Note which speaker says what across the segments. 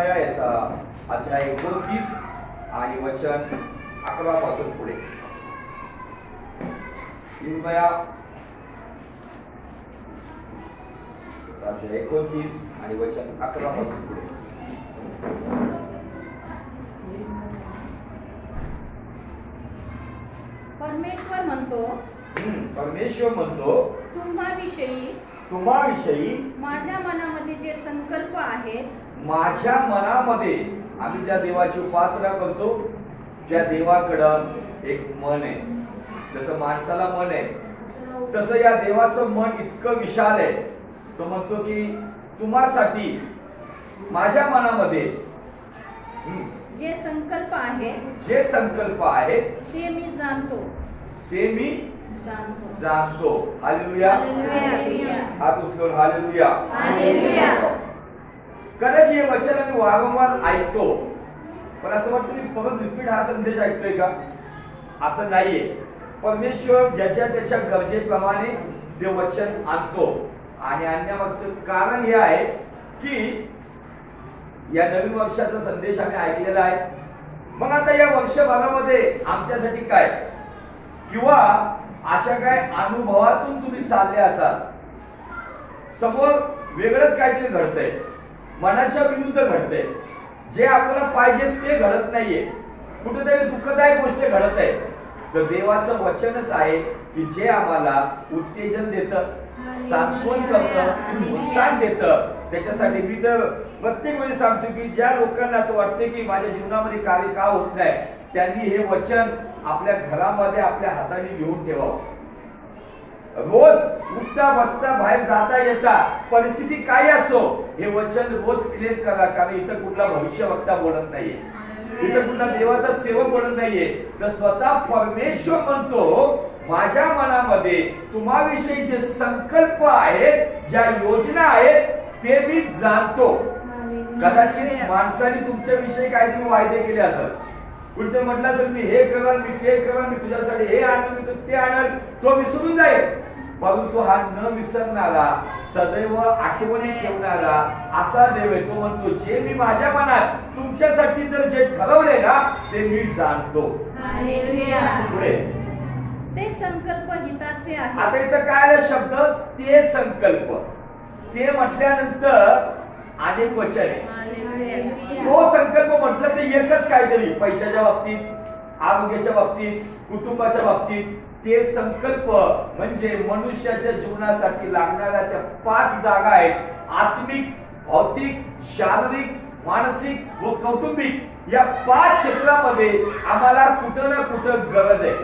Speaker 1: इर्मया याचा अध्याय 29 आणि वचन 11 पासून पुढे. इर्मया अध्याय 29 आणि वचन 11 पासून पुढे.
Speaker 2: परमेश्वर म्हणतो
Speaker 1: तुम्हाविषयी
Speaker 2: माझ्या मनामध्ये जे संकल्प आहेत,
Speaker 1: माझ्या मनामध्ये आम्ही ज्या देवाची उपासना करतो त्या देवाकडं एक मन आहे. जसं माणसाला मन आहे तसं या देवाचं मन इतकं विशाल आहे. तो म्हणतो की तुम्हासाठी माझ्या मनामध्ये
Speaker 2: जे संकल्प आहेत
Speaker 1: ते मी जाणतो. हालेलुया. हात उचलून हालेलुया. कदाचित हे वचन आम्ही वारंवार ऐकतो, पण असं वाटतं मी परत रिपीट हा संदेश ऐकतोय का? असं नाहीये. परमेश्वर ज्याच्या त्याच्या गरजेप्रमाणे ते वचन आणतो आणि आणण्यामागचं कारण हे आहे की या नवीन वर्षाचा संदेश आम्ही ऐकलेला आहे. मग आता या वर्षभरामध्ये आमच्यासाठी काय किंवा अशा काय अनुभवातून तुम्ही चालले असाल, समोर वेगळंच काहीतरी घडतंय, मनाच्या विरुद्ध घडतंय, जे आपल्याला पाहिजे ते घडत नाहीये, कुठेतरी दुःखदायक गोष्ट घडत आहे, तर देवाचं वचनच आहे की जे आम्हाला उत्तेजन देतं, सांत्वन करतं, उत्साह देतं. त्याच्यासाठी मी तर प्रत्येक वेळी सांगतो की ज्या लोकांना असं वाटतं की माझ्या जीवनामध्ये कार्य का होत नाही, त्यांनी हे वचन आपल्या घरामध्ये आपल्या हाताने लिहून ठेवावं. रोज उठता बसता बाहेर जाता येता परिस्थिती काय असो, हे वचन रोज क्लिअर करा. कारण इथं कुठला भविष्यवक्ता बोलत नाहीये, इथं कुठला देवाचा सेवक बोलत नाहीये, तर स्वतः परमेश्वर म्हणतो माझ्या मनामध्ये तुम्हाविषयी जे संकल्प आहेत, ज्या योजना आहेत ते मी जाणतो. कदाचित माणसाने तुमच्या विषयी काहीतरी वायदे केले असेल, कुठे म्हटलं असेल मी हे करणार, मी ते करणार, मी तुझ्यासाठी हे आणल, मी ते आणल, तो विसरून जाईल. परंतु हा न विसरणारा, सदैव आठवणी ठेवणारा असा देव आहे. तो म्हणतो जे मी माझ्या मनात तुमच्यासाठी जर जे ठरवले ना ते मी जाणतो. पुढे
Speaker 2: ते संकल्प हिताचे आहेत.
Speaker 1: आता इथं काय आलं शब्द ते संकल्प, ते म्हटल्यानंतर अनेक वचन आहे. तो संकल्प म्हटलं ते एकच काहीतरी, पैशाच्या बाबतीत, आरोग्याच्या बाबतीत, कुटुंबाच्या बाबतीत. ते संकल्प म्हणजे मनुष्याच्या जीवनासाठी लागणाऱ्या त्या 5 जागा आहेत: आत्मिक, भौतिक, शारीरिक, मानसिक व कौटुंबिक. या 5 क्षेत्रामध्ये आम्हाला कुठं ना कुठं गरज आहे.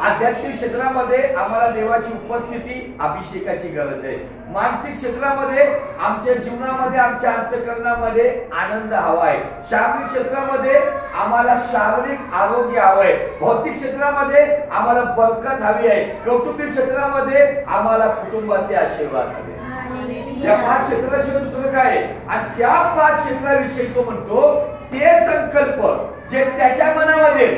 Speaker 1: आध्यात्मिक क्षेत्रामध्ये आम्हाला देवाची उपस्थिती, अभिषेकाची गरज आहे. मानसिक क्षेत्रामध्ये आमच्या जीवनामध्ये, आमच्या अंतःकरणामध्ये आनंद हवा आहे. शारीरिक क्षेत्रामध्ये आम्हाला शारीरिक आरोग्य हवंय. भौतिक क्षेत्रामध्ये आम्हाला बरकत हवी आहे. कौटुंबिक क्षेत्रामध्ये आम्हाला कुटुंबाचे आशीर्वाद हवे. या 5 क्षेत्राशिवाय दुसरं काय? आणि त्या 5 क्षेत्राविषयी तो म्हणतो ते संकल्प जे त्याच्या मनामध्ये,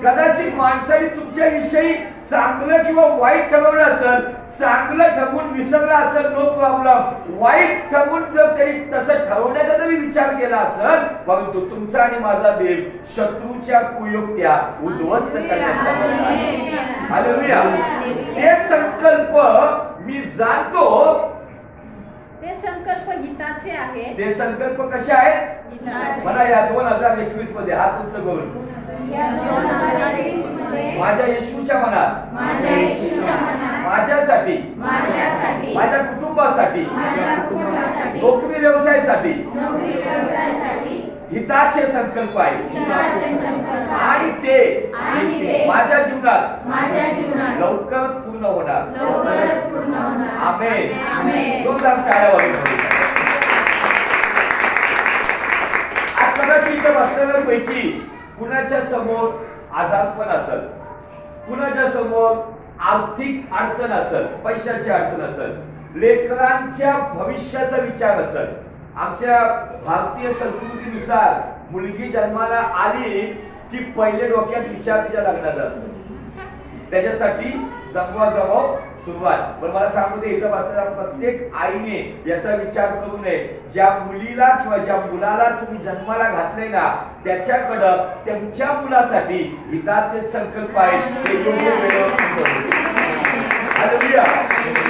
Speaker 1: कदाचित माणसाने तुमच्या विषयी चांगलं किंवा वाईट ठरवलं असेल, चांगलं ठरवून विसरलं असेल, नो प्रॉब्लेम. वाईट ठरवून जर त्यांनी तसं ठरवण्याचा जरी विचार केला असेल, परंतु तुमचा आणि माझा देव शत्रूच्या कुयुक्त्या उद्ध्वस्त करण्याचा आहे. हालेलुया. ते संकल्प मी जाणतो.
Speaker 2: ते संकल्प हिताचे आहेत.
Speaker 1: ते संकल्प कसे आहेत मला या 2021 मध्ये हात उंच करून माझ्या येशूच्या मनात, माझ्यासाठी, माझ्या कुटुंबासाठी, नोकरी व्यवसायासाठी हिताचे संकल्प आहेत. आणि ते माझ्या जीवनात लवकरच पूर्ण होणार. आमेन. आज कदाचित इथं बसलेल्यांपैकी कुणाच्या समोर आजारपण असेल, कुणाच्या समोर आर्थिक अडचण असेल, पैशाची अडचण असेल, लेकरांच्या भविष्याचा विचार असेल. आमच्या भारतीय संस्कृतीनुसार मुलगी जन्माला आली की पहिले डोक्यात विचार तिच्या लग्नाचा असतो. त्याच्यासाठी जमवाजमव सुरुवात. पण मला सांगू दे, इथं बसलेल्या प्रत्येक आईने याचा विचार करू नये, ज्या मुलीला किंवा ज्या मुलाला तुम्ही जन्माला घातले ना, त्याच्याकडं त्यांच्या मुलासाठी हिताचे संकल्प आहेत, ते योग्य वेळेवर. हालेलुया.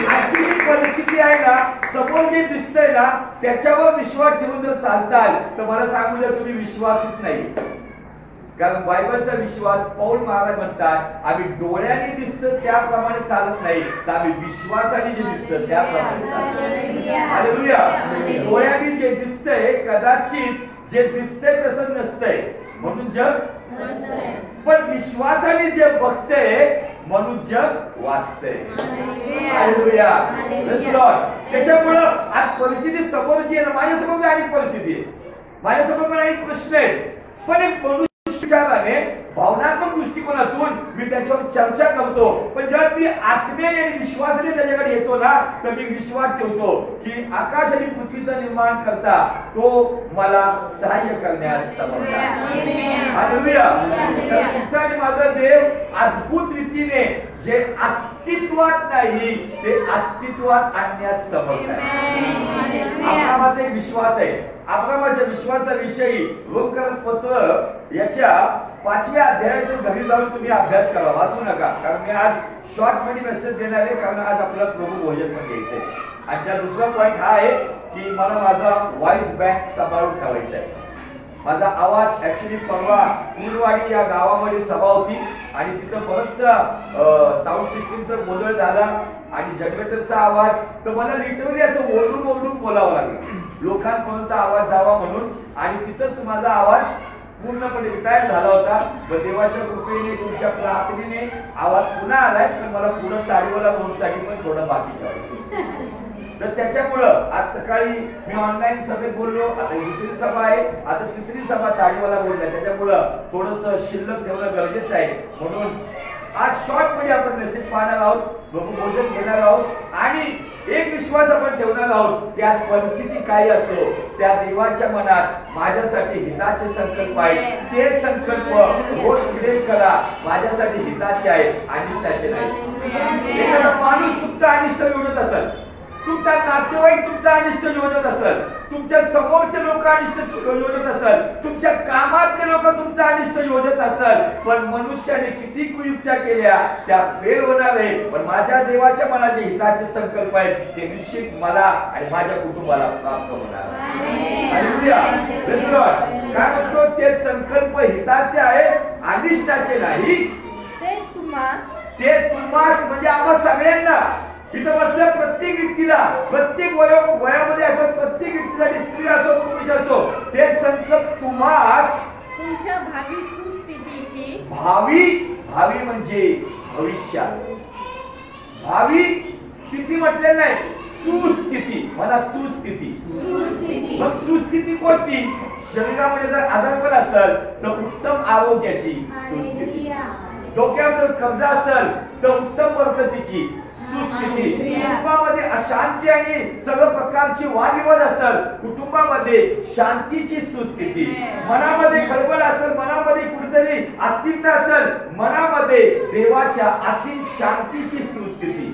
Speaker 1: आजची जी परिस्थिती आहे ना, समोर जे दिसतंय ना, त्याच्यावर विश्वास ठेवून जर चालताल तर मला सांगू द्या, तुम्ही विश्वासच नाही. कारण बायबलचा विश्वास, पौल महाराज म्हणतात, आम्ही डोळ्याने दिसतं त्याप्रमाणे चालत नाही, तर आम्ही विश्वासाने जे दिसतं त्याप्रमाणे चालतो. हालेलुया. डोळ्याने जे दिसतंय कदाचित जे दिसतंय तसं नसतंय म्हणून जग, पण विश्वासाने जे बघतंय म्हणून जग वाचतंय. हालेलुया. त्याच्यामुळं आज परिस्थिती समोर जी आहे ना, माझ्यासमोर अनेक परिस्थिती आहे, माझ्यासमोर पण अनेक प्रश्न आहेत, पण एक विचाराने भावनात्मक दृष्टिकोनातून मी त्याच्यावर चर्चा करतो. पण जेव्हा मी आत्म्याने आणि विश्वासाने त्याच्याकडे येतो ना, तर मी विश्वास ठेवतो की आकाश आणि पृथ्वीचं निर्माण करता तो मला सहाय्य करण्यास समर्थ आहे. हालेलुया. तर तुमचा आणि माझा देव अद्भुत रीतीने जे अस्तित्वात नाही ते अस्तित्वात आणण्यास समर्थ आहे. अब्रामाचा एक विश्वास आहे. अब्रामाच्या विश्वासाविषयी रोमकरास पत्र याच्या 5व्या अध्यायाचा घरी जाऊन तुम्ही अभ्यास करा, वाचू नका. कारण मी आज शॉर्ट मध्ये मेसेज देणार आहे, कारण आज आपल्याला प्रभू भोजन पण घ्यायचंय. आणि त्या दुसरा पॉइंट हा आहे की मला माझा व्हॉइस बँक सांभाळून ठेवायचा आहे. माझा आवाज ऍक्च्युली परवा कुलवाडी या गावामध्ये सभा होती आणि तिथं बरचसा साऊंड सिस्टीमचा गोंधळ झाला आणि जनरेटरचा आवाज, तर मला लिटरली असं ओरडून ओरडून बोलावं लागलं लोकांपर्यंत आवाज जावा म्हणून. आणि तिथंच माझा आवाज पूर्णपणे रिटायर झाला होता. व देवाच्या कृपेने तुमच्या प्रार्थनेने आवाज पुन्हा आलाय, पण मला पुढे ताडीवाला बोलसाठी पण थोडं बाकी ठेवायचं. तर त्याच्यामुळं आज सकाळी मी ऑनलाईन सभेत बोललो, आता दुसरी सभा आहे, आता तिसरी सभा ताडीवाला बोलल्या, त्याच्यामुळं थोडस शिल्लक ठेवणं गरजेचं आहे. म्हणून आज शॉर्ट मध्ये आपण मेसेज पाहणार आहोत, भोजन घेणार आहोत आणि एक विश्वास आपण ठेवणार आहोत. त्या परिस्थिती काही असो, त्या देवाच्या मनात माझ्यासाठी हिताचे संकल्प आहेत. ते संकल्प रोज क्लेम करा, माझ्यासाठी हिताचे आहेत, अनिष्टाचे नाही. एखादा माणूस तुमचा अनिष्ट निवडत असेल, तुमचा नातेवाईक तुमचा अनिष्ट योजत असेल, तुमच्या समोरचे लोक अनिष्ट योजत असेल, तुमच्या कामातले लोक तुमचा अनिष्ट योजत असेल, पण मनुष्याने किती कुयुक्त्या केल्या त्या फेल होणार आहे. पण माझ्या देवाच्या मनाचे हिताचे संकल्प आहेत, ते निश्चित मला आणि माझ्या कुटुंबाला प्राप्त होणार. हालेलुया. काय म्हणतो, ते संकल्प हिताचे आहेत, अनिष्टाचे नाही. ते तुम्हास म्हणजे आम्हा सगळ्यांना, इथं बसल्या प्रत्येक व्यक्तीला, प्रत्येक वयामध्ये असो, प्रत्येक व्यक्तीसाठी, स्त्री असो पुरुष असो, ते संकल्प तुम्हास
Speaker 2: तुमच्या भावी सुस्थितीची,
Speaker 1: भावी म्हणजे भविष्यात, भावी स्थिती म्हटलेलं नाही, सुस्थिती. मला सुस्थिती. मग सुस्थिती कोणती? शरीरामध्ये जर आजारपण असेल तर उत्तम आरोग्याची सुस्थिती, डोक्यावर जर कर्ज असेल तर उत्तम बरकतीची सुस्थिती, कुटुंबामध्ये अशांती आणि सर्व प्रकारची वादविवाद असेल, कुटुंबामध्ये शांतीची सुस्थिती, मनामध्ये खळबळ असेल, मनामध्ये कुठेतरी अस्थिरता असेल, मनामध्ये देवाच्या असीम शांतीची सुस्थिती,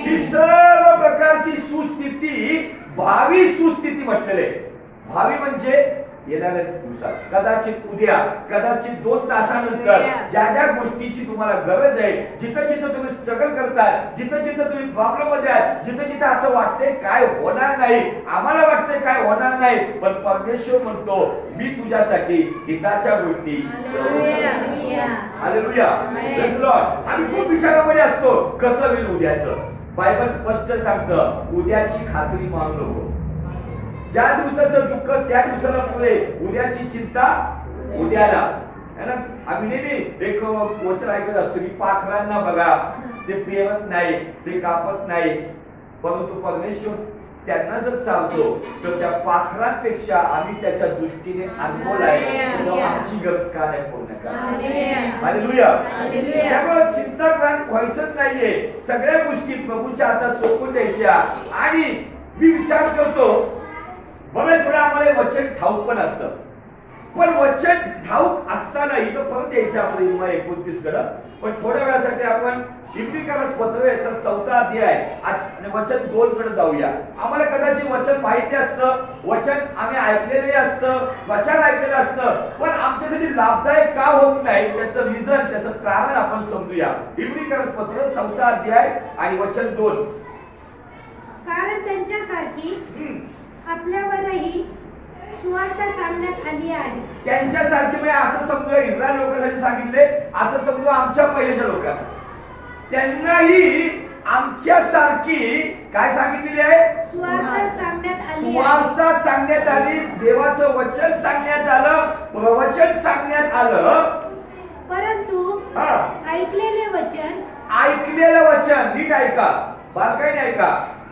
Speaker 1: ही सर्व प्रकारची सुस्थिती भावी सुस्थिती म्हटलेले. भावी म्हणजे येणाऱ्या दिवसात, कदाचित उद्या, कदाचित 2 तासानंतर ज्या ज्या गोष्टीची तुम्हाला गरज आहे, जिथं जिथं तुम्ही स्ट्रगल करतात, जिथं जिथं तुम्ही प्रॉब्लेम मध्ये आहात, जिथं जिथं असं वाटतंय काय होणार नाही, आम्हाला वाटतंय काय होणार नाही, पण परमेश्वर म्हणतो मी तुझ्यासाठी हिताच्या गोष्टी. हालेलुया. Praise Lord. आम्ही खूप विचारामध्ये असतो, कसं होईल उद्याचं. बायबल स्पष्ट सांगतं, उद्याची खात्री मानू नको. ज्या दिवसाचं दुःख त्या दिवसाला पुढे, उद्याची चिंता उद्याला. आम्ही नेहमी एक वचन ऐकत असतो की पाखरांना बघा, ते पेरत नाही, ते कापत नाही, परंतु परमेश्वर त्यांना जर चालतो तर त्या पाखरांपेक्षा आम्ही त्याच्या दृष्टीने अनमोल आहे, आमची गरज का नाही पूर्ण करा. हालेलुया. त्यामुळे चिंताक्रांत व्हायचंच नाहीये, सगळ्या गोष्टी प्रभूच्या हातात सोपवून द्यायच्या. आणि मी विचार करतो, बरेच वेळा आम्हाला वचन ठाऊक पण असतं, पण वचन ठाऊक असताना इथं परत यायचं आपलं इमा 29 कडे. पण थोड्या वेळासाठी आपण इब्रिकांस पत्र याचा 4था अध्याय आणि वचन 2 कडे जाऊया. आम्हाला कदाचित वचन माहिती असतं, वचन आम्ही ऐकलेले असतं, वचन ऐकलेलं असतं, पण आमच्यासाठी लाभदायक का होत नाही त्याचं रिझन, त्याचं कारण आपण समजूया. इब्रिकांस पत्र 4था अध्याय आणि वचन 2.
Speaker 3: कारण त्यांच्यासारखी आपल्यावरही सुवार्ता सांगण्यात आली आहे.
Speaker 1: त्यांच्यासारखी म्हणजे असं समजूया, इस्रायल लोकांसाठी सांगितले, असं समजूया आमच्या पहिल्याच्या लोकांना. त्यांनाही आमच्यासारखी काय सांगितलेली आहे?
Speaker 3: सुवार्ता सांगण्यात आली आहे.
Speaker 1: सुवार्ता सांगण्यात आली, देवाचं वचन सांगण्यात आलं, प्रवचन सांगण्यात आलं.
Speaker 3: परंतु ऐकलेले वचन,
Speaker 1: ऐकलेलं वचन नीट ऐका, बारकाईने ऐका.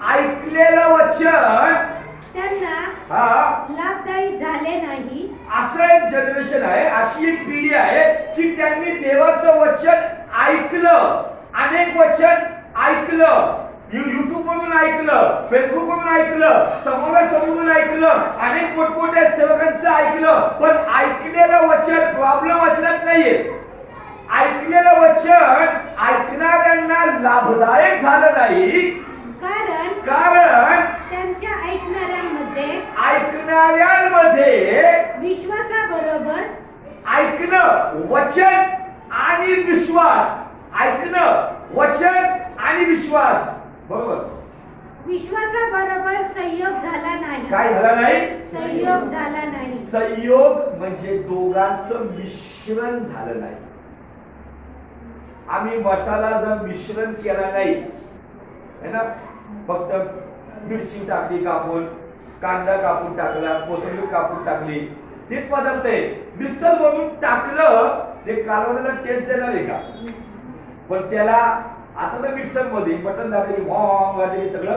Speaker 1: ऐकलेलं वचन
Speaker 3: त्यांना लाभदायी झाले नाही.
Speaker 1: असं एक जनरेशन आहे, अशी एक पिढी आहे की त्यांनी देवाचं वचन ऐकलं, अनेक वचन ऐकलं, युट्यूब वरून ऐकलं, फेसबुक वरून ऐकलं, समोरासमोरून ऐकलं, अनेक मोठमोठ्या सेवकांचं ऐकलं, पण ऐकलेलं वचन प्रॉब्लेम वचनात नाहीये. ऐकलेलं वचन ऐकणाऱ्यांना लाभदायक झालं नाही, कारण
Speaker 3: त्यांच्या
Speaker 1: ऐकणाऱ्यांमध्ये
Speaker 3: विश्वासाबरोबर
Speaker 1: ऐकणं वचन आणि विश्वास, ऐकणं वचन आणि विश्वास, बरोबर,
Speaker 3: विश्वासाबरोबर संयोग झाला नाही.
Speaker 1: काय झाला नाही?
Speaker 3: संयोग झाला नाही.
Speaker 1: संयोग म्हणजे दोघांचं मिश्रण झालं नाही. आम्ही मसाला जर मिश्रण केला नाही है ना, फक्त मिरची टाकली कापून, कांदा कापून टाकला, कोथिंबीर कापून टाकली, तेच पदार्थ आहे. मिस्टर म्हणून टाकलं ते कालवणाला टेस्ट देणार आहे का? पण त्याला आता तर मिक्सर मध्ये बटन दाबले वाटे सगळं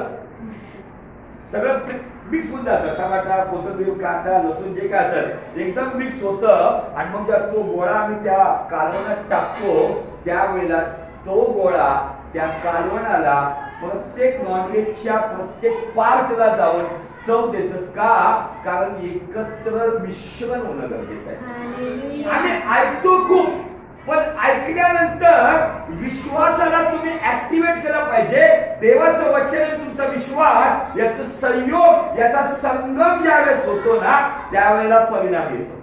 Speaker 1: मिक्स होऊन जातं. टमाटा, कोथिंबीर, कांदा, लसूण जे काय असेल एकदम मिक्स होतं. आणि मग जेव्हा तो गोळा आम्ही त्या कालवणात टाकतो त्यावेळेला तो गोळा त्या कालवणाला प्रत्येक नॉनव्हेजच्या प्रत्येक पार्टला जाऊन चव देतं का? कारण एकत्र मिश्रण होणं गरजेचं आहे. आम्ही ऐकतो खूप, पण ऐकल्यानंतर विश्वासाला तुम्ही ऍक्टिव्हेट केलं पाहिजे. देवाचं वचन आणि तुमचा विश्वास याचा संयोग, याचा संगम ज्यावेळेस होतो ना त्यावेळेला परिणाम येतो.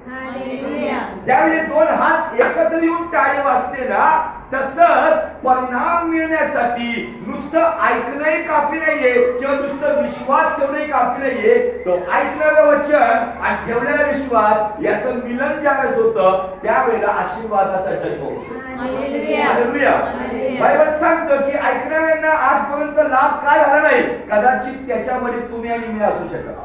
Speaker 1: ज्यावेळी दोन हात एकत्र येऊन टाळी वाजते ना, तसंच परिणाम मिळण्यासाठी नुसतं ऐकणंही काफी नाहीये किंवा नुसतं विश्वास ठेवणंही काफी नाहीये. तो ऐकणारं वचन आणि ठेवलेला विश्वास याचं मिलन ज्यावेळेस होतं त्यावेळेला आशीर्वादाचा जन्म होतो. हालेलुया. बायबल सांगतं की ऐकणाऱ्यांना आजपर्यंत लाभ का झाला नाही? कदाचित त्याच्यामध्ये तुम्ही आणि मी असू शकत.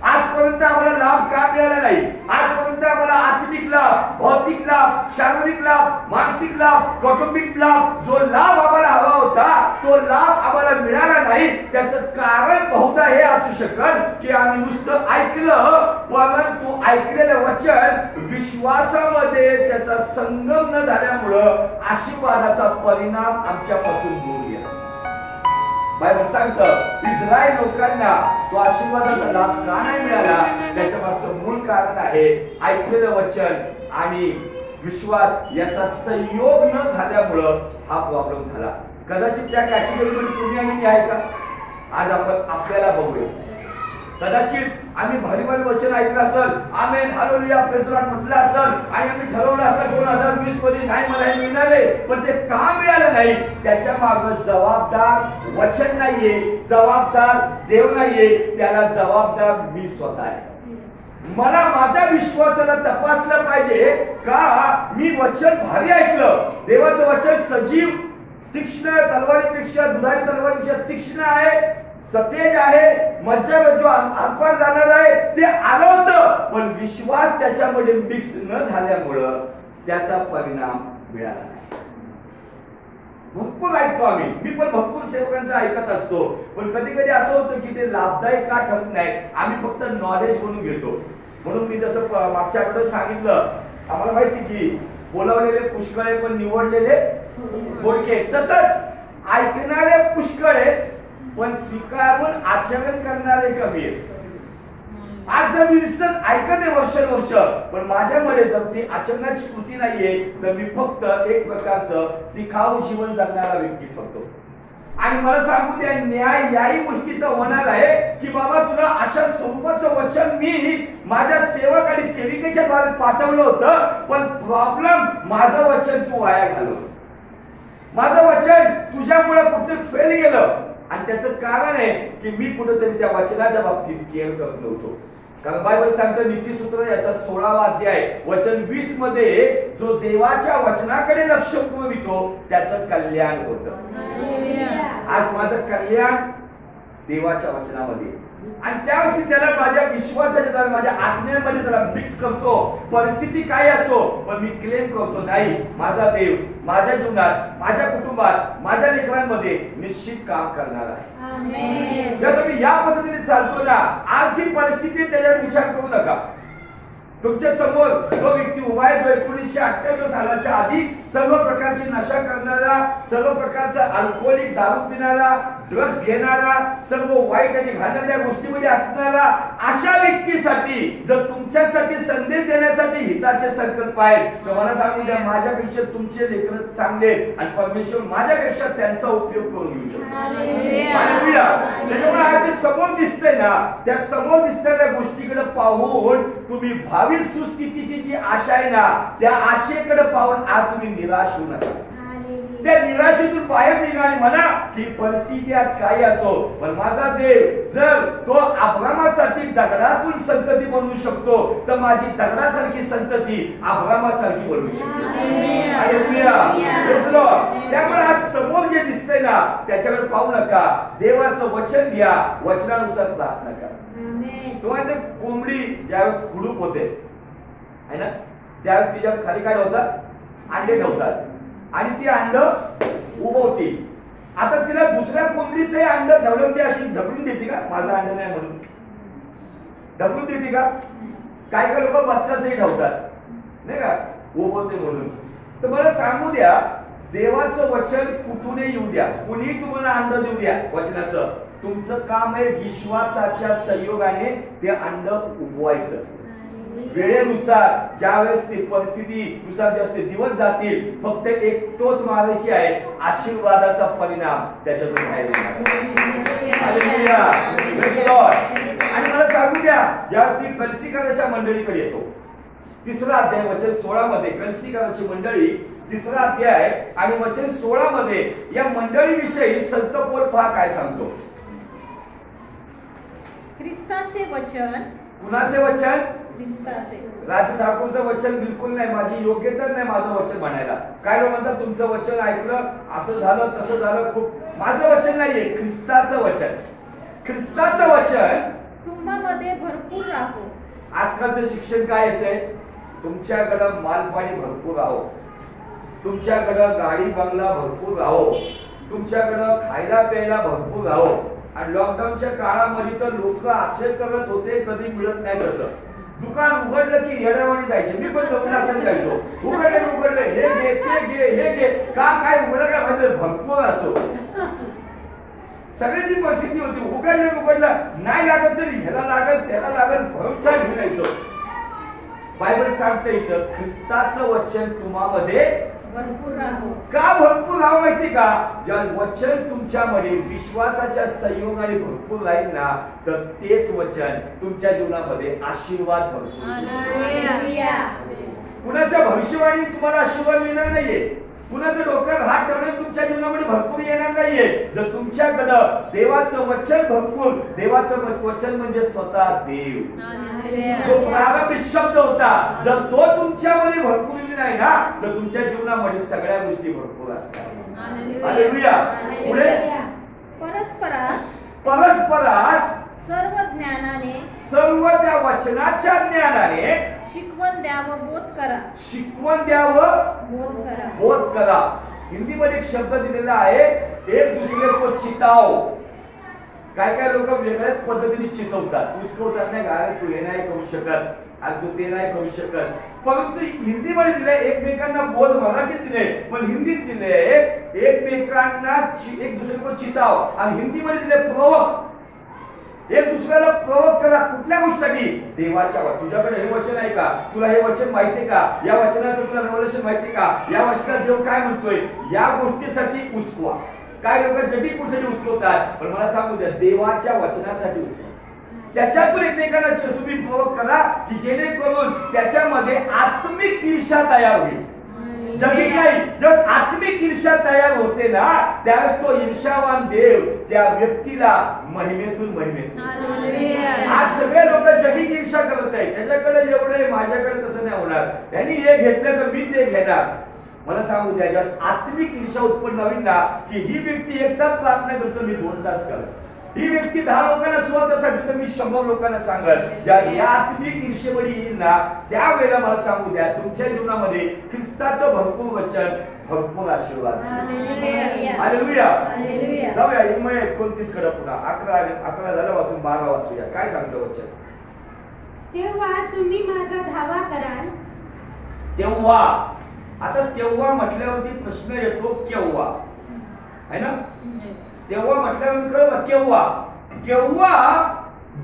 Speaker 1: आजपर्यंत आम्हाला लाभ का मिळाला नाही? आजपर्यंत आम्हाला आत्मिक लाभ, भौतिक लाभ, शारीरिक लाभ, मानसिक लाभ, कौटुंबिक लाभ, जो लाभ आम्हाला हवा होता तो लाभ आम्हाला मिळाला नाही. त्याचं कारण बहुधा हे असू शकत की आम्ही नुसतं ऐकलं, परंतु ऐकलेलं वचन विश्वासामध्ये त्याचा संगम न झाल्यामुळं आशीर्वादाचा परिणाम आमच्यापासून दूर गेला. बायबल सांगतं इस्रायल लोकांना तो आशीर्वादाचा लाभ का नाही मिळाला? त्याच्या मागचं मूळ कारण आहे ऐकलेलं वचन आणि विश्वास याचा संयोग न झाल्यामुळं हा प्रॉब्लेम झाला. कदाचित त्या कॅटेगरीमध्ये तुम्ही आणि मी आहे का? आज आपण आपल्याला बघूया. कदाचित आम्ही भारी भारी वचन ऐकलं असेल, amen hallelujah praise the Lord म्हटलं असेल आणि आम्ही ठरवलं असेल 2020 मध्ये नाही मला हे मिळाले, पण ते का मिळालं नाही? त्याच्या मागे जबाबदार वचन नाहीये, जबाबदार देव नाहीये, त्याला जबाबदार मी स्वतः आहे. मला माझ्या विश्वासाला तपासलं पाहिजे का मी वचन भारी ऐकलं. देवाचं वचन सजीव, तीक्ष्ण, तलवारीपेक्षा दुधारी तलवारीपेक्षा तीक्ष्ण आहे, सतेज आहे, मज्जा जो आरपार जाणार आहे ते आलं होतं, पण विश्वास त्याच्यामध्ये मिक्स न झाल्यामुळं त्याचा परिणाम मिळाला नाही. भरपूर ऐकतो आम्ही, मी पण भरपूर सेवकांचं ऐकत असतो, पण कधी कधी असं होतं की ते लाभदायक का ठरत नाही. आम्ही फक्त नॉलेज म्हणून घेतो. म्हणून मी जसं मागच्या आठवड्यात सांगितलं, आम्हाला माहिती की बोलावलेले पुष्कळ आहे पण निवडलेले थोडके. तसंच ऐकणारे पुष्कळ आहेत पण स्वीकारून आचरण करणारे कमी आहेत. आज जर मी नुसतं ऐकत आहे वर्ष पण माझ्यामध्ये जर ती आचरणाची कृती नाहीये तर मी फक्त एक प्रकारचं दिखाऊ जीवन जगणारा व्यक्ती ठरतो. आणि मला सांगू द्या, न्याय याही गोष्टीचा होणार आहे की बाबा तुला अशा स्वरूपाचं वचन मी माझ्या सेवक आणि सेविकेच्या द्वारे पाठवलं होतं, पण प्रॉब्लेम माझं वचन तू वाया घालवलं, माझं वचन तुझ्यामुळे कुठे फेल गेलं. आणि त्याचं कारण आहे की मी कुठेतरी त्या वचनाच्या बाबतीत केअर करत नव्हतो. कारण बायबल सांगतं नीतिसूत्र याचा 16वा अध्याय वचन 20 मध्ये जो देवाच्या वचनाकडे लक्ष पुरवितो त्याचं कल्याण होतं. आज माझं कल्याण देवाच्या वचनामध्ये, आणि त्यावेळेस मी त्याला माझ्या विश्वासाच्या द्वारे माझ्या आज्ञांमध्ये त्याला मिक्स करतो. परिस्थिती काय असो पण मी क्लेम करतो, नाही, माझा देव माझ्या जीवनात, माझ्या कुटुंबात, माझ्या लेकरांमध्ये निश्चित काम करणार आहे. जसं मी या पद्धतीने चालतो ना, आज जी परिस्थिती आहे त्याच्यावर विचार करू नका. तुमच्या समोर जो व्यक्ती उभा आहे जो 1998 सालाच्या आधी सर्व प्रकारची नशा करणारा, सर्व प्रकारचा अल्कोहोलिक दारू पिणारा, ड्रग्स घेणारा, सर्व वाईट आणि घाणेरड्या गोष्टीमध्ये असणारा अशा व्यक्तीसाठी जर तुमच्यासाठी संदेश देण्यासाठी हिताचे संकल्प आहेत तर मला सांगू द्या, माझ्यापेक्षा तुमचे लेकर चांगले आणि परमेश्वर माझ्यापेक्षा त्यांचा उपयोग करून घेऊ शकतो. हालेलुया. त्याच्यामुळे आज जे समोर दिसतंय ना, त्या समोर दिसणाऱ्या गोष्टीकडे पाहून तुम्ही भावी सुस्थितीची जी आशा आहे ना, त्या आशेकडे पाहून आज तुम्ही निराश होऊ नका. त्या निराशेतून बाहेर निघा आणि म्हणा की परिस्थिती आज काही असो पण माझा देव जर तो अब्रामासाठी दगडातून संतती बनवू शकतो तर माझी दगडासारखी संतती अब्रामासारखी बनवू शकते. हालेलुया. Praise the Lord. त्यामुळे आज समोर जे दिसतंय ना त्याच्याकडे पाहू नका, देवाचं वचन घ्या, वचनानुसार प्रार्थना करा. तुम्हाला ते कोंबडी ज्यावेळेस खुडूक होते आहे ना, त्यावेळेस तिच्या खाली काय ठेवतात, अंडे ठेवतात आणि ती अंड उभवती. आता तिला दुसऱ्या कोंबडीचे अंड ठेवलं ती अशी ढकलून देते का, माझं अंड नाही म्हणून ढकलून देते का? काय काय लोक बदकाचंही ठेवतात नाही का, उभवते म्हणून. तर मला सांगू द्या, देवाचं वचन कुठूनही येऊ द्या, कुणी तुम्हाला अंड देऊ द्या वचनाचं, तुमचं काम आहे विश्वासाच्या संयोगाने ते अंड उगवायचं. वेळेनुसार ज्यावेळेस ते परिस्थितीनुसार जे दिवस जातील फक्त एक टोच मारायची आहे, आशीर्वादाचा परिणाम त्याच्यातून बाहेर येणार. हालेलुया. Praise the Lord. आणि मला सांगू द्या, ज्यावेळेस मी कलसीकराच्या मंडळीकडे येतो, 3रा अध्याय वचन 16 मध्ये कलसीकराची मंडळी 3रा अध्याय आणि वचन 16 मध्ये या मंडळीविषयी संत पौल पहा काय सांगतो.
Speaker 2: ख्रिस्ताचे वचन.
Speaker 1: कुणाचे वचन?
Speaker 2: ख्रिस्ताचे.
Speaker 1: राजू ठाकूरचं वचन बिलकुल नाही, माझी योग्यता नाही माझं वचन म्हणायला. काय लोक म्हणतात तुमचं वचन ऐकलं असं झालं तसं झालं, खूप. माझं वचन नाहीये, ख्रिस्ताचं वचन. ख्रिस्ताचं वचन
Speaker 2: तुम्हामध्ये भरपूर राहो.
Speaker 1: आजकालचं शिक्षण काय येतंय, तुमच्याकडं मालपाणी भरपूर राहो, तुमच्याकडं गाडी बंगला भरपूर राहो, तुमच्याकडं खायला प्यायला भरपूर राहो. आणि लॉकडाऊनच्या काळामध्ये तर लोक असे करत होते, कधी मिळत नाही तसं. दुकान उघडलं की येड्यावानी जायचे, मी पण लग्नासाठी जायचो. उघडलं हे घे ते घे हे घे, का काय उघडलं काय माहिती, भरपूर असो. सगळ्याची परिस्थिती होती, उघडलं नाही लागत तरी ह्याला लागल त्याला लागल भरमसाठ घेऊन. बायबल सांगते इथं ख्रिस्ताचं वचन तुम्हामध्ये
Speaker 2: भरपूर राहो.
Speaker 1: का भरपूर राहो माहिती का, ज्या वचन तुमच्यामध्ये विश्वासाच्या संयोगाने भरपूर राहील ना तर तेच वचन तुमच्या जीवनामध्ये आशीर्वाद भरपूर. कुणाच्या भविष्यवाणी तुम्हाला आशीर्वाद मिळणार नाहीये, कुणाच्या डोक्यावर हात ठेवणे तुमच्या जीवनामध्ये भरपूर येणार नाहीये. जर तुमच्याकडं देवाचं वचन भरपूर, देवाचं वचन म्हणजे स्वतः देव, तो प्रारंभिक शब्द होता, जर तो तुमच्यामध्ये भरपूर नाही ना तर तुमच्या जीवनामध्ये सगळ्या गोष्टी भरपूर असतात. हालेलुया. पुढे परस्परास
Speaker 2: सर्व ज्ञानाने,
Speaker 1: सर्व त्या वचनाच्या ज्ञानाने
Speaker 2: शिकवण द्यावं बोध करा.
Speaker 1: शिकवण द्यावं बोध करा. हिंदीमध्ये एक शब्द दिलेला आहे, एक दुसरे को चिताओ. काय काय लोक वेगळ्याच पद्धतीने चितवतात, उचकवतात, नाही का, तू हे नाही करू शकत, आणि तू ते नाही करू शकत. परंतु हिंदीमध्ये दिले एकमेकांना बोध, मराठीत दिले पण हिंदीत दिले एकमेकांना एक दुसरे को चिताव, आणि हिंदीमध्ये दिले प्रोवोक. एक दुसऱ्याला प्रवोक करा. कुठल्या गोष्टीसाठी? देवाच्या. तुझ्याकडे हे वचन आहे का? तुला हे वचन माहितीये का? या वचनाचं तुला रेव्हलेशन माहितीये का? या वचनात देव काय म्हणतोय? या गोष्टीसाठी उचकवा. काय लोक जटिल गोष्टीसाठी उचलवतात, पण मला सांगू द्या, देवाच्या वचनासाठी उचलवा. त्याच्यातून एकमेकांना तुम्ही प्रवोक करा की जेणेकरून त्याच्यामध्ये आत्मिक ईर्ष्या तयार होईल. जगित नाही. जर आत्मिक ईर्ष्या तयार होते ना, त्यावेळेस तो ईर्ष्यावान देव त्या व्यक्तीला महिमेतून महिमेत. आज सगळे लोक जगित ईर्ष्या करत आहेत. त्याच्याकडे एवढे, माझ्याकडे तसं नाही होणार, त्यांनी हे घेतलं तर मी ते घेणार. मला सांगू द्या, जेव्हा आत्मिक ईर्ष्या उत्पन्न होईल ना, की ही व्यक्ती एक तास प्रार्थना करतो, मी 2 तास करत. ही व्यक्ती 10 लोकांना सुरुवात सांगते तर मी 100 लोकांना सांगत. ज्या या आत्मिक ईर्ष्येमध्ये येईल ना, त्यावेळेला मला सांगू द्या, तुमच्या जीवनामध्ये ख्रिस्ताचं भरपूर वचन, भरपूर आशीर्वाद. हालेलुया. जाऊया इर्मिया 29 कडे पुन्हा. 11 झालं वाचून 12 वाचूया. काय सांगतो वचन?
Speaker 3: तेव्हा तुम्ही माझा धावा कराल.
Speaker 1: तेव्हा. आता तेव्हा म्हटल्यावरती प्रश्न येतो, केव्हा? है ना? तेव्हा म्हटल्यावर कळवा केव्हा.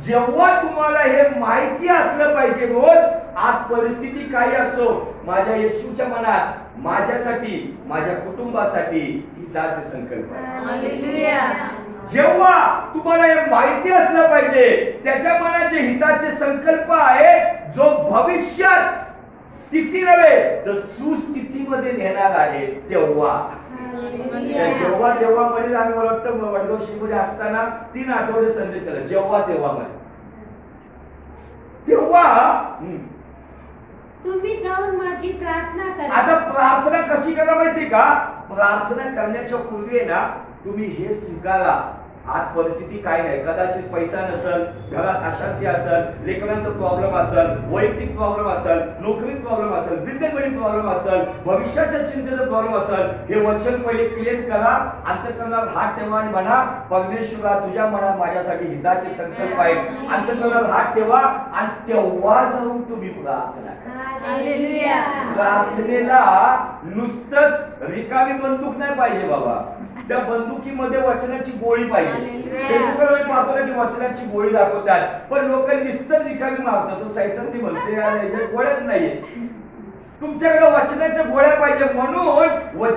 Speaker 1: जेव्हा तुम्हाला हे माहिती असलं पाहिजे, रोज आज परिस्थिती काही असो, माझ्या येशूच्या मनात माझ्यासाठी, माझ्या कुटुंबासाठी हिताचे संकल्प आहे. जेव्हा तुम्हाला हे माहिती असलं पाहिजे, त्याच्या मनाचे हिताचे संकल्प आहे, जो भविष्यात स्थिती नव्हे तर सुस्थितीमध्ये नेणार आहे. तेव्हा तेव्हा मध्ये आम्ही, मला वाटतं वडलोशीमध्ये असताना 3 आठवडे संदेश केला. जेव्हा मध्ये
Speaker 3: तुम्ही जाऊन माझी प्रार्थना करा.
Speaker 1: आता प्रार्थना कशी करा माहिती का? प्रार्थना करण्याच्या पूर्वी आहे ना, तुम्ही हे स्वीकारा, आज परिस्थिती काय नाही, कदाचित पैसा नसेल, घरात अशांती असेल, लेकरांचा प्रॉब्लेम असेल, वैयक्तिक प्रॉब्लेम असेल, नोकरीत प्रॉब्लेम असेल, बिझनेसमध्ये प्रॉब्लेम असेल, भविष्याच्या चिंतेचा प्रॉब्लेम असेल, हे वचन पहिले क्लेम करा. अंतःकरणात हात ठेवा आणि म्हणा, परमेश्वरा तुझ्या मनात माझ्यासाठी हिताचे संकल्प आहेत. अंतःकरणात हात ठेवा आणि तेव्हा जाऊन तुम्ही प्रार्थना करा. प्रार्थनेला नुसतंच रिकामी बंदूक नाही पाहिजे बाबा, त्या बंदुकीमध्ये वचनाची गोळी पाहिजे. पाहतो ना की वचनाची गोळी दाखवतात, पण लोक नुसतं रिकामी मारतात. तो सैतानी म्हणते याच्या गोळ्यात नाहीये. तुमच्याकडे वचनाच्या गोळ्या पाहिजे. म्हणून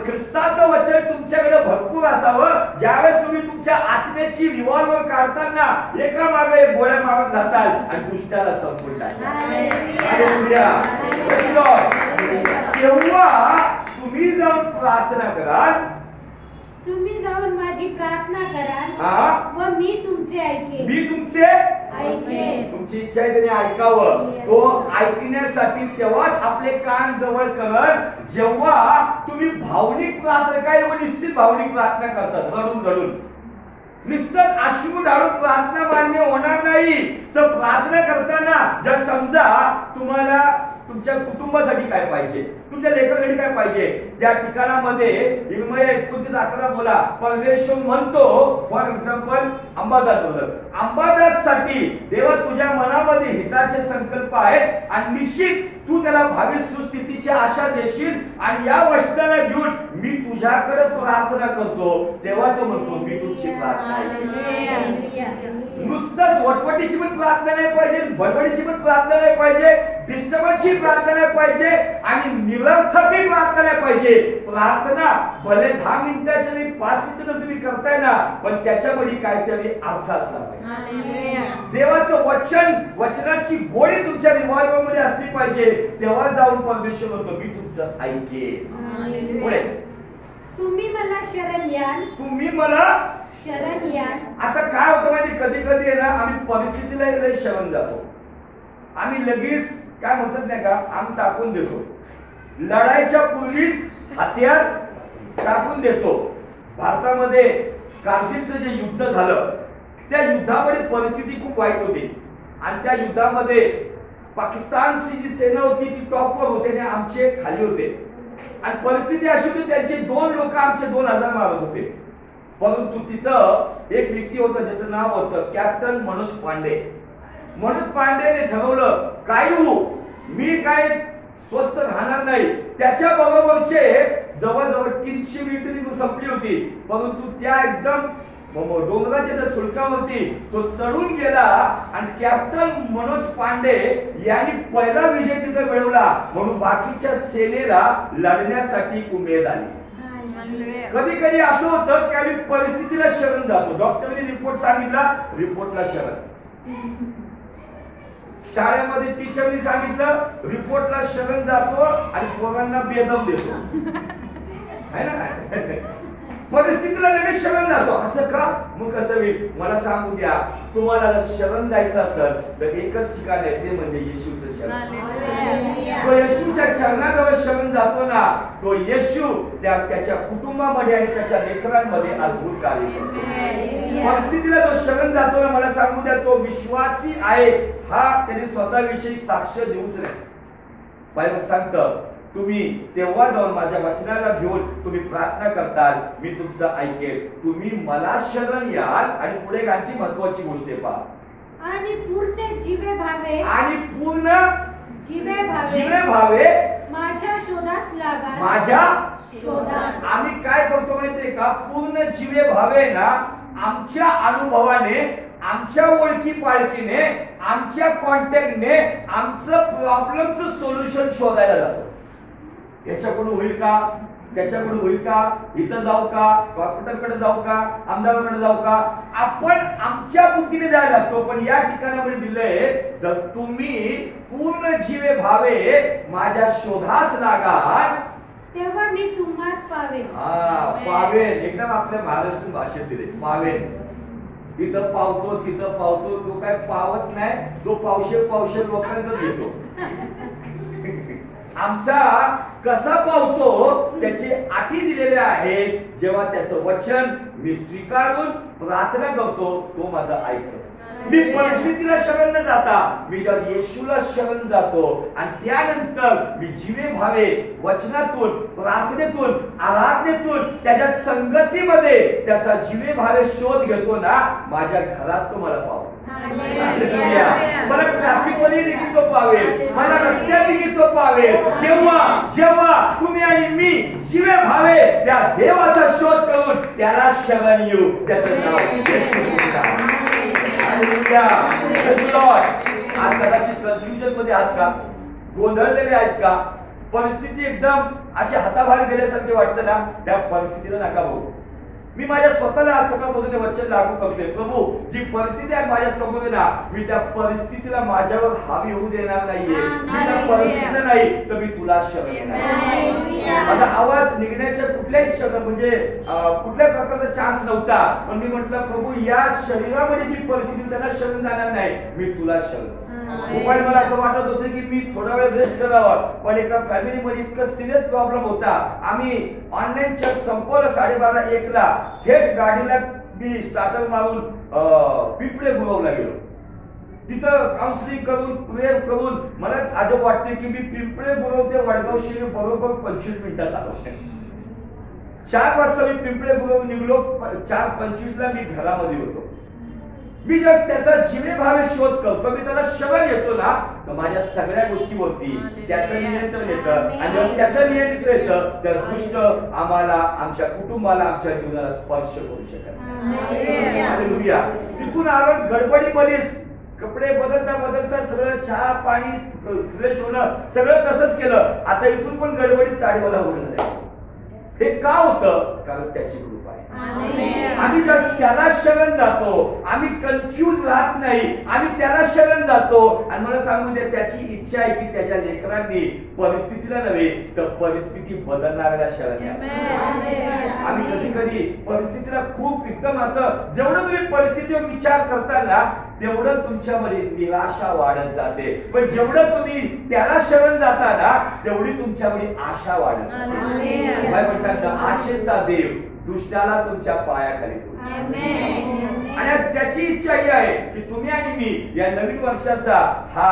Speaker 1: ख्रिस्ताचं वचन तुमच्याकडे भरपूर असावं. ज्यावेळेस तुम्ही तुमच्या आत्म्याची रिव्हॉल्वर काढताना एका मागे एक गोळ्या मारत जाताल आणि दुष्टाला संपून टाकताल. तेव्हा तुम्ही जाऊन प्रार्थना कराल.
Speaker 3: तुम्ही जाऊन माझी प्रार्थना कराल व मी तुमचे ऐकेन.
Speaker 1: मी तुमचे
Speaker 3: ऐकेन.
Speaker 1: तुमची इच्छा आहे त्याने ऐकावं. तो ऐकण्यासाठी तेव्हाच आपले कान जवळ कर, जेव्हा तुम्ही भावनिक प्रार्थना. काय लोक निश्चित भावनिक प्रार्थना करतात, रडून रडून. नुसतं अश्रू ढाळून प्रार्थना मान्य होणार नाही. तर प्रार्थना करताना जर समजा तुम्हाला तुमच्या कुटुंबासाठी काय पाहिजे, तुमच्या लेकरासाठी काय पाहिजे, त्या ठिकाणामध्ये इर्मिया 29:11 बोला, परमेश्वर म्हणतो, फॉर एक्झाम्पल अंबादास साठी देवा तुझ्या मनामध्ये हिताचे संकल्प आहेत आणि निश्चित तू त्याला भावी सुस्थितीची आशा देशील. आणि या वचनाला घेऊन मी तुझ्याकडे प्रार्थना करतो. तेव्हा तो म्हणतो मी तुझी प्रार्थना ऐकेन. नुसतंच वटवटीची पण प्रार्थना नाही पाहिजे, बडबडीची पण प्रार्थना नाही पाहिजे, डिस्टर्बन्सची प्रार्थना नाही पाहिजे आणि निरर्थकही प्रार्थना नाही पाहिजे. प्रार्थना भले 10 मिनिटाच्या नाही 5 मिनिटं जर तुम्ही करताय ना, पण त्याच्यामध्ये काहीतरी अर्थ असला पाहिजे. देवाचं वचनाची गोळी तुमच्या रिव्हॉल्वर मध्ये असली पाहिजे. तेव्हा जाऊन परमेश्वर म्हणतो मी तुमचं ऐकेन. पुढे
Speaker 3: तुम्ही मला शरण याल.
Speaker 1: तुम्ही मला
Speaker 3: शरण याल.
Speaker 1: आता काय होतं माहिती, कधी कधी आहे ना आम्ही परिस्थितीला लय शरण जातो. आम्ही लगेच काय म्हणतात नाही का, अंग टाकून देतो. लढाईच्या पूर्वीच हत्यार टाकून देतो. भारतामध्ये कारगिलचं जे युद्ध झालं, त्या युद्धामध्ये परिस्थिती खूप वाईट होती आणि त्या युद्धामध्ये पाकिस्तानची जी सेना होती ती टॉपवर होते आणि आमचे खाली होते. आणि परिस्थिती अशी होती, त्यांचे 2 लोक आमचे 2000 मारत होते. परंतु तिथं एक व्यक्ती होता ज्याचं नाव होतं कॅप्टन मनोज पांडे. मनोज पांडेने ठरवलं काही हो, मी काय स्वस्त राहणार नाही. त्याच्या बरोबरचे जवळजवळ 300 मिलिटरी संपली होती, परंतु त्या एकदम डोंगराच्या त्या सुळकावरती तो चढून गेला आणि कॅप्टन मनोज पांडे यांनी पहिला विजय तिथे मिळवला, म्हणून बाकीच्या सेनेला लढण्यासाठी उमेद आली. कधी कधी असं होतं की आम्ही परिस्थितीला शरण जातो. डॉक्टरने रिपोर्ट सांगितला, रिपोर्टला शरण. शाळेमध्ये टीचरनी सांगितलं, रिपोर्टला शरण जातो आणि पोरांना बेदम देतो, है ना. परिस्थितीला लगेच शरण जातो. असं का? मग कसं होईल? मला सांगू द्या, तुम्हाला जर शरण जायचं असेल तर एकच ठिकाण आहे, ते म्हणजे येशूचं शरण. तो येशूच्या चरणाजवळ शरण जातो ना, तो येशू त्याच्या कुटुंबामध्ये आणि त्याच्या लेकरांमध्ये अद्भुत कार्य करतो. परिस्थितीला जो शरण जातो ना, मला सांगू द्या, तो विश्वासी आहे हा त्याने स्वतःविषयी साक्ष देऊच नाही. बायबल सांगतं, तुम्ही तेव्हा जाऊन माझ्या वचनाला घेऊन तुम्ही प्रार्थना करताल, मी तुमचं ऐकेल, तुम्ही मला शरण याल. आणि पुढे आणखी महत्वाची गोष्ट आहे पहा,
Speaker 3: आणि पूर्ण जीवे भावे,
Speaker 1: आणि पूर्ण
Speaker 3: जीवे
Speaker 1: भावे
Speaker 3: माझ्या शोधास लागा,
Speaker 1: माझ्या
Speaker 3: शोधास.
Speaker 1: आम्ही काय करतो माहितीये का? पूर्ण जीवे भावे ना, आमच्या अनुभवाने, आमच्या ओळखी पाळखीने, आमच्या कॉन्टॅक्टने आमचं प्रॉब्लेमचं सोल्युशन शोधायला जातो. याच्याकडून होईल का, त्याच्याकडून होईल का, इथं जाऊ का, कॉर्पोरेटरकडे जाऊ का, आमदाराकडे जाऊ का, आपण आमच्या बुद्धीने जायला लागतो. पण या ठिकाणामध्ये दिलंय, जर तुम्ही पूर्ण जीवे भावे माझ्या शोधास लागाल,
Speaker 3: तेव्हा मी तुम्हास पावेन.
Speaker 1: पावेन एकदम आपल्या महाराष्ट्रीयन भाषेत दिले, पावेन. इथं पावतो, तिथं पावतो. तो काय पावत नाही, तो पावशे लोकांचं घेतो. आमचा कसा पावतो त्याचे अटी दिलेले आहेत. जेव्हा त्याचं वचन मी स्वीकारून प्रार्थना करतो, तो माझा ऐकतो. मी परिस्थितीला शरण न जाता मी जर येशूला शरण जातो, आणि त्यानंतर मी जीवे भावे वचनातून, प्रार्थनेतून, आराधनेतून, त्याच्या संगतीमध्ये त्याचा जीवे भावे शोध घेतो ना, माझ्या घरात तो मला पावतो. मला ट्रॅफिक मध्ये देखील तो पावेल, मला रस्त्यात देखील तो पावेल. जेव्हा तुम्ही आणि मी जीवे भावे त्या देवाचा शोध करून त्याला शरण येऊ. त्याचं नाव येशू. आज कदाचित कन्फ्युजन मध्ये आहात का, गोंधळलेले आहेत का, परिस्थिती एकदम अशी हाताबाहेर गेल्यासारखे वाटतं ना, त्या परिस्थितीला नका बघू. मी माझ्या स्वतःला आज सकाळपासून वचन लागू करते, प्रभू जी परिस्थिती आहे माझ्या समोर ना, मी त्या परिस्थितीला माझ्यावर हावी होऊ देणार नाहीये. मी त्या परिस्थितीला नाही तर मी तुला शरण येणार. माझा आवाज निघण्याच्या कुठल्याही शब्द म्हणजे कुठल्या प्रकारचा चान्स नव्हता, पण मी म्हटलं प्रभू या शरीरामध्ये जी परिस्थिती त्याला शरण जाणार नाही, मी तुला शरण. मला असं वाटत होतं की मी थोडा वेळ रेस्ट करावं, पण एका फॅमिलीमध्ये इतकं सिरियस प्रॉब्लेम होता. आम्ही ऑनलाईन चर्च संपवलं 12:30-1 ला. थेट गाडीला मी स्टार्टर मारून पिंपळे गुरवला गेलो. तिथं काउन्सिलिंग करून, प्रेयर करून मलाच अजब वाटते की मी पिंपळे गुरव ते वडगाव शिरी बरोबर 25 मिनिटात आलो. 4 वाजता मी पिंपळे गुरव निघलो, 4:25 ला मी घरामध्ये होतो. मी जर त्याचा जीवे भावे शोध करतो, मी त्याला शरण येतो ना, तर माझ्या सगळ्या गोष्टीवरती त्याचं नियंत्रण येतं. आणि जर त्याचं नियंत्रण येतं तर दुष्ट आम्हाला, आमच्या कुटुंबाला, आमच्या जीवनाला स्पर्श करू शकत नाही. हालेलुया. तिथून आलो गडबडीमध्येच कपडे बदलता सगळं चहा पाणी फ्रेश होणं सगळं तसंच केलं. आता इथून पण गडबडीत ताडीवाला होणं जायचं. हे का होतं? कारण त्याची कृपा आहे. आम्ही जर त्याला शरण जातो, आम्ही कन्फ्यूज राहत नाही, आम्ही त्याला शरण जातो. आणि मला सांगू दे, त्याची इच्छा आहे की त्याच्या लेकरांनी परिस्थितीला नव्हे तर परिस्थिती बदलणाऱ्याला शरण द्यावं. आम्ही कधी कधी परिस्थितीला खूप एकदम असं, जेवढं तुम्ही परिस्थितीवर विचार करता ना, तेवढं तुमच्यामध्ये निराशा वाढत जाते. पण जेवढं तुम्ही त्याला शरण जाता ना, तेवढी तुमच्यामध्ये आशा वाढत जाते. बायबल सांगतं, आशेचा देव दुष्टाला तुमच्या पायाखाली ठेवतो. आणि आज त्याची इच्छा ही आहे की तुम्ही आणि मी या नवीन वर्षाचा हा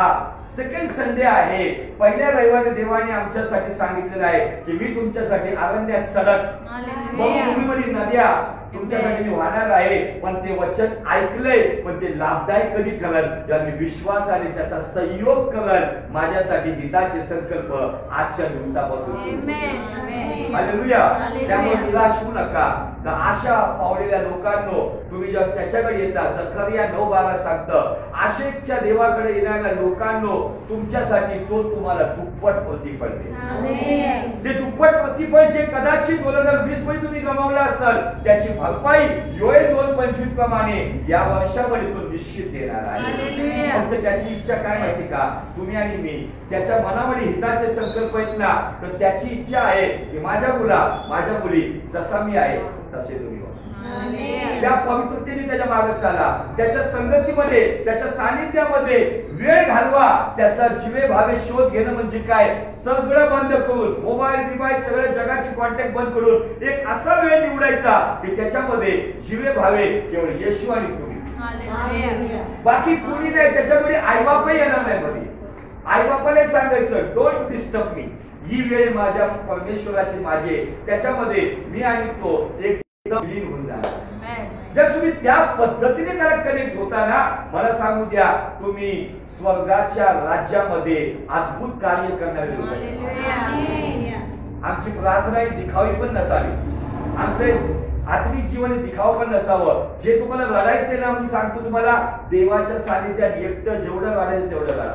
Speaker 1: सेकंड संडे आहे, पहिल्या रविवारी देवाने आमच्यासाठी सांगितलेलं आहे की मी तुमच्यासाठी अरण्यात सडक, मरुभूमीमध्ये नद्या, तुमच्यासाठी मी वाहणार आहे, पण ते वचन ऐकलंय, पण ते लाभदायक कधी ठरेल जेव्हा मी विश्वासाने त्याचा संयोग करेल. माझ्यासाठी हिताचे संकल्प आजच्या दिवसापासून सुरू होतील. हालेलुया. त्यामुळे निराश होऊ नका. आशा पावलेल्या लोकांनो, तुम्ही जेव्हा त्याच्याकडे येता, जकरिया 9:12 सांगतं, आशेच्या देवाकडे येणाऱ्या लोकांनो, तुमच्यासाठी तो तुम्हाला दुप्पट प्रतिफळ देईल. ते दुप्पट प्रतिफळ जे कदाचित 2020 मध्ये तुम्ही गमावलं असाल, त्याची भरपाई योएल 2:25 प्रमाणे या वर्षामध्ये तो निश्चित देणार आहे. फक्त त्याची इच्छा काय माहिती का? तुम्ही आणि मी, त्याच्या मनामध्ये हिताचे संकल्प आहेत ना, तर त्याची इच्छा आहे की माझ्या मुला, माझ्या मुली, जसा मी आहे तसे तुम्ही व्हा. त्या पवित्रतेने त्याच्या मागे चाला, त्याच्या संगतीमध्ये, त्याच्या सानिध्यामध्ये वेळ घालवा. त्याचा जीवे भावे शोध घेणं म्हणजे काय? सगळं बंद करून, मोबाईल सगळ्या जगाची कॉन्टॅक्ट बंद करून एक असा वेळ निवडायचा की त्याच्यामध्ये जीवे भावे केवळ येशू आणि तुम्ही, बाकी कोणी नाही. त्याच्यामध्ये आईबापही येणार नाही मध्ये. आईबापाला सांगायचं, डोंट डिस्टर्ब मी. ही वेळ माझ्या परमेश्वराची माझे, त्याच्यामध्ये मी आणि तो एकदम लीन होऊन जाणार. जर तुम्ही त्या पद्धतीने त्याला कनेक्ट होताना, मला सांगू द्या, तुम्ही स्वर्गाच्या राज्यामध्ये अद्भुत कार्य करणारे लोक. आमची प्रार्थना ही दिखावी पण नसावी, आमचे आत्मिक जीवन दिखाव पण नसावं. जे तुम्हाला रडायचंय ना, मी सांगतो तुम्हाला, देवाच्या सानिध्यात एकटं जेवढं रडायचं तेवढं रडा.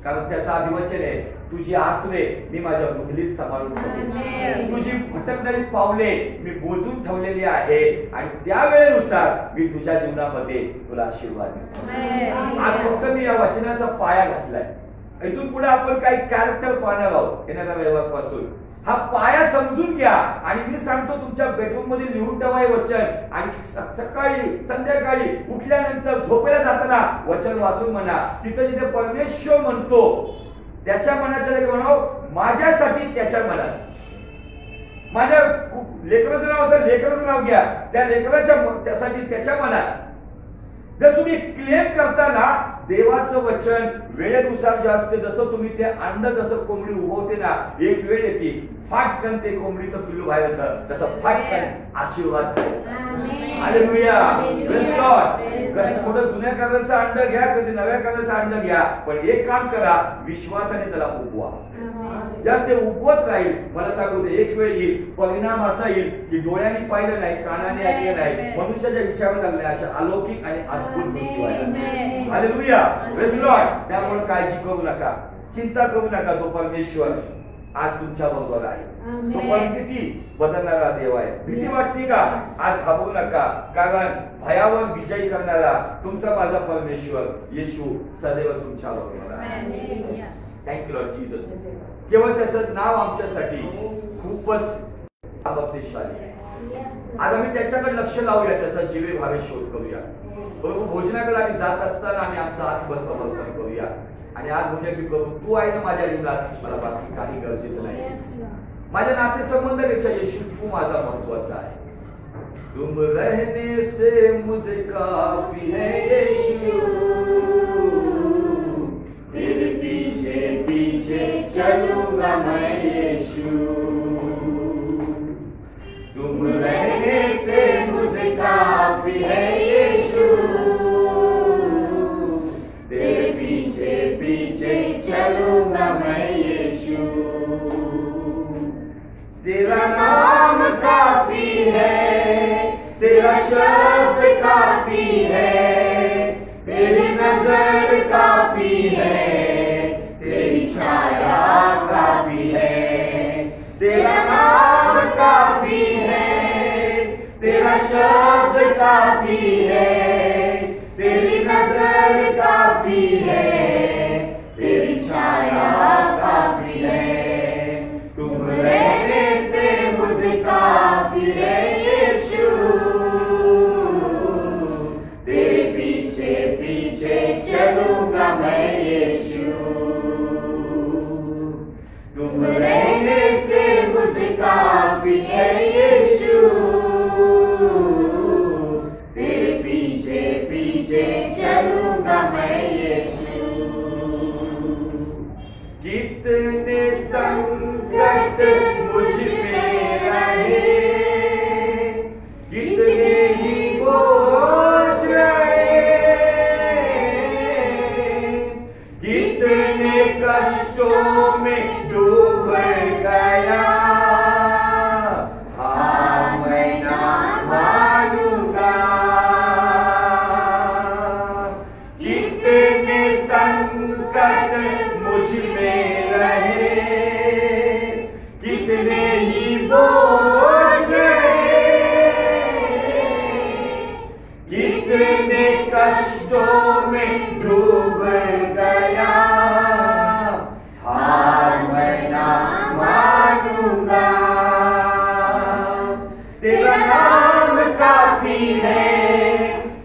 Speaker 1: कारण त्याचा अभिवचन आहे, तुझी आसवे मी माझ्या बुद्धीत सांभाळून ठेवले, तुझी भटकणारी पावले मी मोजून ठेवलेली आहे, आणि त्या वेळेनुसार मी तुझ्या जीवनामध्ये तुला आशीर्वाद देतो. आज फक्त मी या वचनाचा पाया घातलाय. इथून पुढे आपण काही कॅरेक्टर पाहणार आहोत येणाऱ्या रविवारपासून. हा पाया समजून घ्या, आणि मी सांगतो तुमच्या बेडरूम मध्ये लिहून ठेवा हे वचन, आणि सकाळी संध्याकाळी उठल्यानंतर झोपेला जाताना वचन वाचून म्हणा. तिथे जिथे परमेश्वर म्हणतो त्याच्या मनाच्या जागी म्हणाव, माझ्यासाठी त्याच्या मनात. माझ्या लेकराचं नाव असेल, लेकराचं नाव घ्या, त्या लेकराच्या त्यासाठी त्याच्या मनात. जर तुम्ही क्लेम करताना देवाचं वचन वेळेनुसार जे असते, जसं तुम्ही ते अंड जसं कोंबडी उभवते ना, एक वेळ येते फाटकन ते कोंबडीचं पिल्लू बाहेर येतं, तसं फाटकन आशीर्वाद. Hallelujah, praise God. कधी थोडं जुन्या काळाचं अंड घ्या, कधी नव्या काळाचं अंड घ्या, पण एक काम करा, विश्वासाने त्याला उभवा. जास्त उपवत राहील. मला सांगू दे, एक वेळ येईल, परिणाम असा येईल की डोळ्यांनी पाहिलं नाही, कानाने ऐकलं नाही, मनुष्याच्या विचारात आले नाही, अशा अलौकिक आणि अद्भुत गोष्टी व्हायला. Hallelujah, praise Lord. त्यामुळे काळजी करू नका, चिंता करू नका. तो परमेश्वर आज तुमच्या बरोबर आहे. तो परिस्थिती बदलणारा देव आहे. भीती वाटते का? आज घाबरू नका, कारण भयावर विजय करणारा तुमचा माझा परमेश्वर येशू सदैव तुमच्या बरोबर आहे. Thank you Lord Jesus. केवळ त्याचं नाव आमच्यासाठी खूपच सामर्थ्यशाली आहे. आज आम्ही त्याच्याकडे लक्ष लावूया, त्याचा जीवे भावे शोध करूया. बरोबर भोजनाकडे आम्ही जात असताना आम्ही आमचा हात समर्पण करूया, आणि आज भोजन करू. तू आहे ना माझ्या जीवनात, मला बाकी काही गरजेचं नाही. माझ्या नातेसंबंधापेक्षा येशू तू माझा महत्वाचा आहे. तुम रहने से मुझे काफी है येशू, तेरे पीछे पीछे चलूंगा मैं येशू. तुम रहने से मुझे काफी है येशू, तेरे पीछे पीछे चलूंगा मैं येशू. तेरा नाम काफी है, तेरा शब्द काफी है, तेरी नजर काफी है, तेरी छाया काफी है. तेरा नाम काफी है, तेरा शब्द काफी है, तेरी नजर काफी है, तेरी छाया काफी है. तुम रहने से मुझे काफी है यीशु, तेरे पीछे पीछे चलूंगा मैं यीशु. तुम रहने से मुझे काफी है यीशु, तेरे पीछे पीछे चलूंगा मैं यीशु. कितने संकट मुझ पे रहे, कितने कष्टों में डूब गया, हार मैं ना मानूंगा। कितने संकट मुझ में रहे, कितने ही बोझ, कितने कष्टों में डूब गया, हार मैं ना मानूंगा। तेरा नाम काफी है,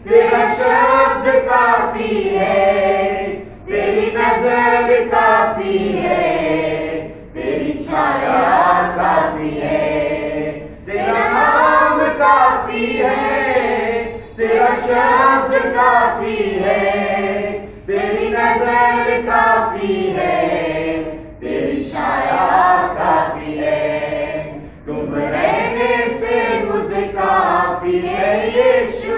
Speaker 1: तेरा शब्द काफी है, तेरी नजर काफी है, तेरी छाया काफी है। तेरा नाम काफी है, तेरा शब्द काफी है, तेरी नजर काफी है, तेरी छाया काफी है। तुम रहने से मुझे काफी है यीशु,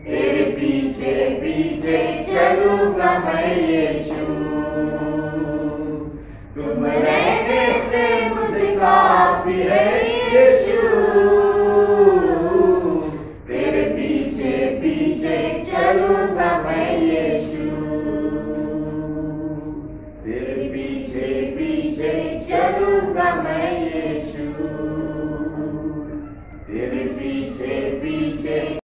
Speaker 1: तेरे पीछे पीछे चलूंगा मैं यीशु। तुम रहने से मुझे काफी है यीशु, तेरे पीछे पीछे चलूंगा मैं यीशु। तेरे पीछे पीछे चलूंगा मैं यीशु, तेरे